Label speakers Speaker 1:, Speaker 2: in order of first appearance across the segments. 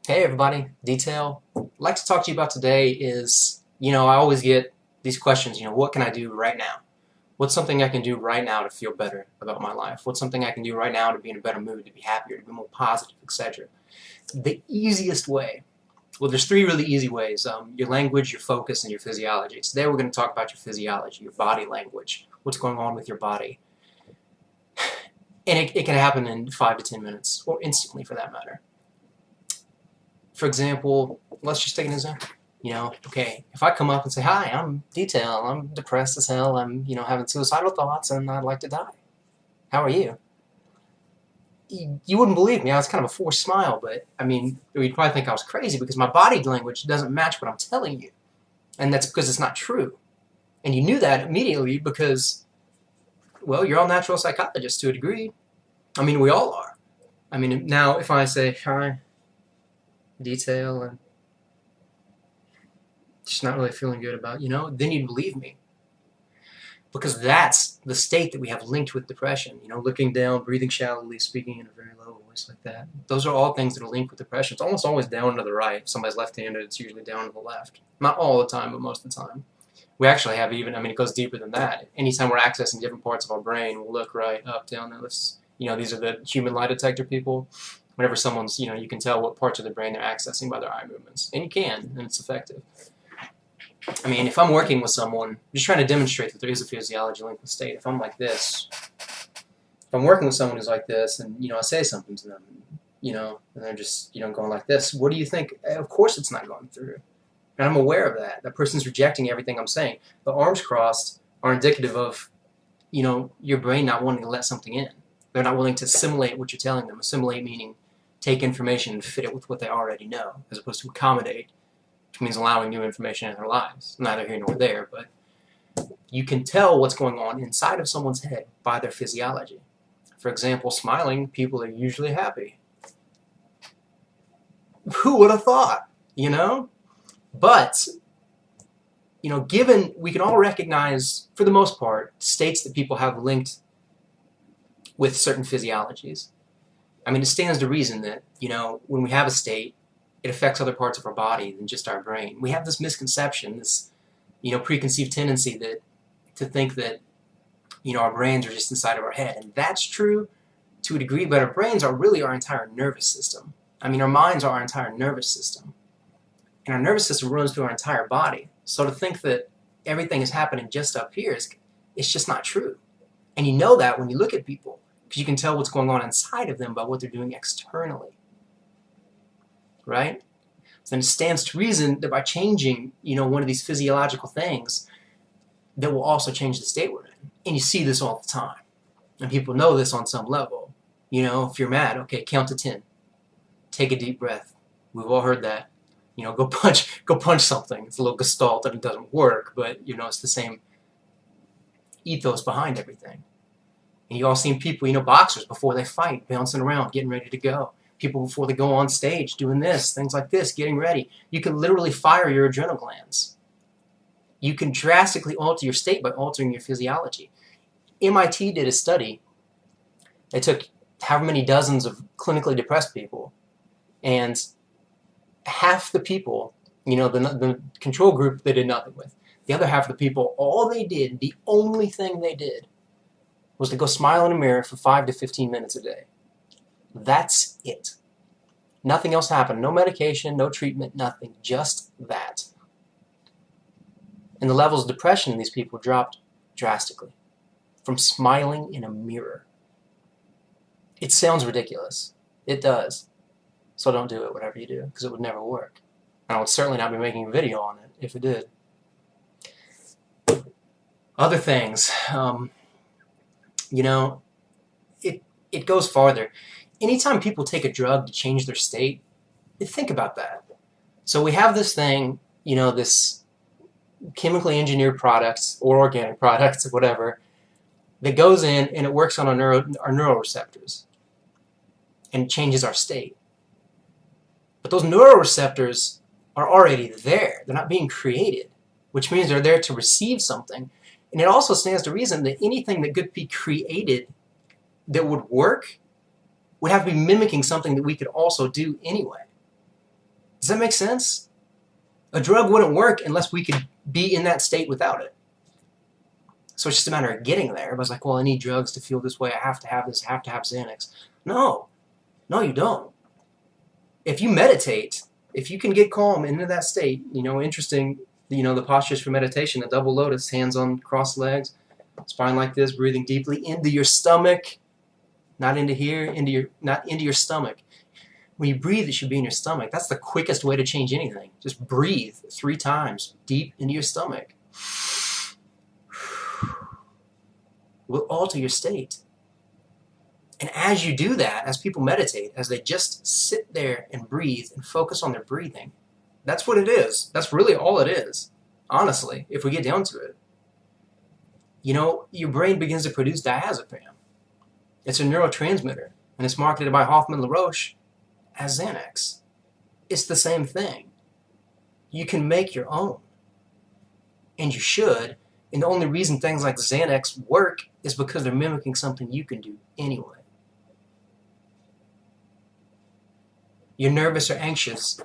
Speaker 1: Hey everybody, Detail. I'd like to talk to you about today is, I always get these questions, what can I do right now? What's something I can do right now to feel better about my life? What's something I can do right now to be in a better mood, to be happier, to be more positive, etc. The easiest way, well, there's three really easy ways, your language, your focus, and your physiology. Today we're going to talk about your physiology, your body language, what's going on with your body. And it can happen in 5 to 10 minutes, or instantly for that matter. For example, let's just take an example. Okay, if I come up and say, hi, I'm Detail, I'm depressed as hell, I'm, having suicidal thoughts and I'd like to die. How are you? You wouldn't believe me. I was kind of a forced smile, but I mean, you'd probably think I was crazy because my body language doesn't match what I'm telling you. And that's because it's not true. And you knew that immediately because, well, you're all natural psychologists to a degree. I mean, we all are. I mean, now if I say, hi, Detail, and just not really feeling good about, then you'd believe me. Because that's the state that we have linked with depression. Looking down, breathing shallowly, speaking in a very low voice like that. Those are all things that are linked with depression. It's almost always down to the right. If somebody's left-handed, it's usually down to the left. Not all the time, but most of the time. We actually have it goes deeper than that. Anytime we're accessing different parts of our brain, we'll look right, up, down, there. These are the human lie detector people. Whenever someone's, you can tell what parts of the brain they're accessing by their eye movements. And you can, and it's effective. I mean, if I'm working with someone, I'm just trying to demonstrate that there is a physiology link with state. If I'm like this, if I'm working with someone who's like this, and I say something to them, and they're just going like this, what do you think? Of course, it's not going through, and I'm aware of that. That person's rejecting everything I'm saying. The arms crossed are indicative of, your brain not wanting to let something in. They're not willing to assimilate what you're telling them. Assimilate meaning take information and fit it with what they already know, as opposed to accommodate, which means allowing new information in their lives. Neither here nor there, but you can tell what's going on inside of someone's head by their physiology. For example, smiling, people are usually happy. Who would have thought, But, given we can all recognize, for the most part, states that people have linked with certain physiologies. I mean, it stands to reason that, when we have a state, it affects other parts of our body than just our brain. We have this misconception, this, preconceived tendency to think that, our brains are just inside of our head. And that's true to a degree, but our brains are really our entire nervous system. I mean, our minds are our entire nervous system. And our nervous system runs through our entire body. So to think that everything is happening just up here it's just not true. And you know that when you look at people, because you can tell what's going on inside of them by what they're doing externally. Right? So then it stands to reason that by changing, one of these physiological things, that will also change the state we're in. And you see this all the time. And people know this on some level. If you're mad, okay, count to 10. Take a deep breath. We've all heard that. Go punch something. It's a little gestalt and it doesn't work, but it's the same ethos behind everything. And you all seen people, boxers before they fight, bouncing around, getting ready to go. People before they go on stage doing this, things like this, getting ready. You can literally fire your adrenal glands. You can drastically alter your state by altering your physiology. MIT did a study. They took however many dozens of clinically depressed people, and half the people, the control group they did nothing with. The other half of the people, the only thing they did, was to go smile in a mirror for 5 to 15 minutes a day. That's it. Nothing else happened. No medication, no treatment, nothing. Just that. And the levels of depression in these people dropped drastically from smiling in a mirror. It sounds ridiculous. It does. So don't do it, whatever you do, because it would never work. And I would certainly not be making a video on it if it did. Other things, it goes farther. Anytime people take a drug to change their state, think about that. So we have this thing, this chemically engineered products or organic products or whatever that goes in and it works on our neuroreceptors and changes our state. But those neuroreceptors are already there. They're not being created, which means they're there to receive something. And it also stands to reason that anything that could be created that would work would have to be mimicking something that we could also do anyway. Does that make sense? A drug wouldn't work unless we could be in that state without it. So it's just a matter of getting there. Everybody's like, well, I need drugs to feel this way. I have to have this. I have to have Xanax. No. No, you don't. If you meditate, if you can get calm into that state, interesting, the postures for meditation, the double lotus, hands on crossed legs, spine like this, breathing deeply into your stomach, not into here, not into your stomach. When you breathe, it should be in your stomach. That's the quickest way to change anything. Just breathe 3 times deep into your stomach. Will alter your state. And as you do that, as people meditate, as they just sit there and breathe and focus on their breathing, that's what it is. That's really all it is, honestly, if we get down to it. Your brain begins to produce diazepam. It's a neurotransmitter, and it's marketed by Hoffman LaRoche as Xanax. It's the same thing. You can make your own, and you should, and the only reason things like Xanax work is because they're mimicking something you can do anyway. You're nervous or anxious.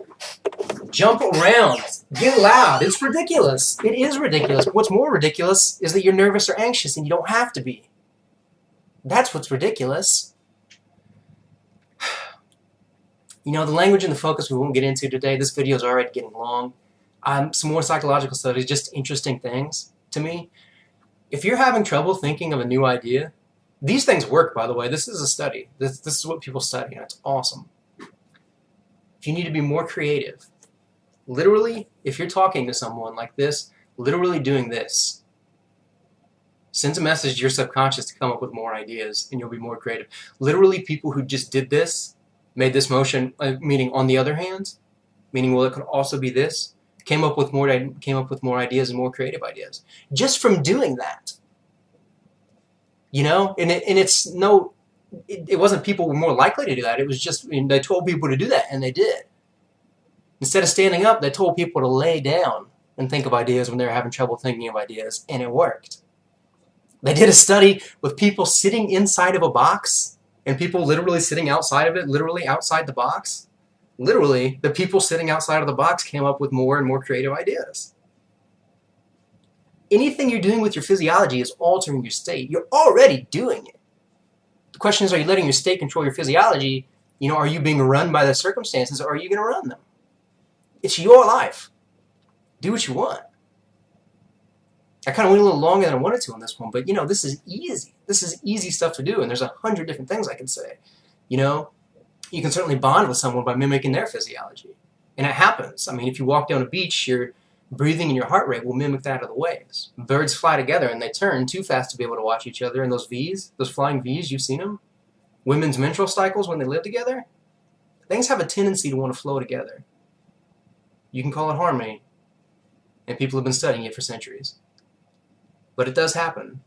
Speaker 1: Jump around. Get loud. It's ridiculous. It is ridiculous. But what's more ridiculous is that you're nervous or anxious and you don't have to be. That's what's ridiculous. The language and the focus we won't get into today. This video is already getting long. Some more psychological studies, just interesting things to me. If you're having trouble thinking of a new idea, these things work, by the way. This is a study. This is what people study, and it's awesome. If you need to be more creative, literally, if you're talking to someone like this, literally doing this, sends a message to your subconscious to come up with more ideas, and you'll be more creative. Literally, people who just did this, made this motion, meaning on the other hand, meaning, well, it could also be this, came up with more ideas and more creative ideas just from doing that. It wasn't people were more likely to do that. It was just they told people to do that, and they did. Instead of standing up, they told people to lay down and think of ideas when they were having trouble thinking of ideas, and it worked. They did a study with people sitting inside of a box and people literally sitting outside of it, literally outside the box. Literally, the people sitting outside of the box came up with more and more creative ideas. Anything you're doing with your physiology is altering your state. You're already doing it. The question is, are you letting your state control your physiology? Are you being run by the circumstances, or are you going to run them? It's your life. Do what you want. I kind of went a little longer than I wanted to on this one, but this is easy. This is easy stuff to do, and there's 100 different things I can say. You can certainly bond with someone by mimicking their physiology. And it happens. I mean, if you walk down a beach, your breathing and your heart rate will mimic that of the waves. Birds fly together and they turn too fast to be able to watch each other. And those Vs, those flying Vs, you've seen them? Women's menstrual cycles when they live together? Things have a tendency to want to flow together. You can call it harmony. And people have been studying it for centuries. But it does happen.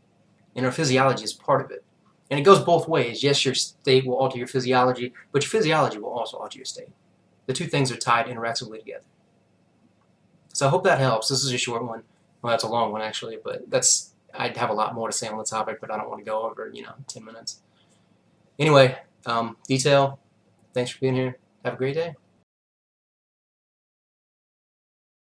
Speaker 1: And our physiology is part of it. And it goes both ways. Yes, your state will alter your physiology, but your physiology will also alter your state. The two things are tied interactively together. So I hope that helps. This is a short one. Well, that's a long one, actually, but I'd have a lot more to say on the topic, but I don't want to go over, 10 minutes. Anyway, Detail, thanks for being here. Have a great day.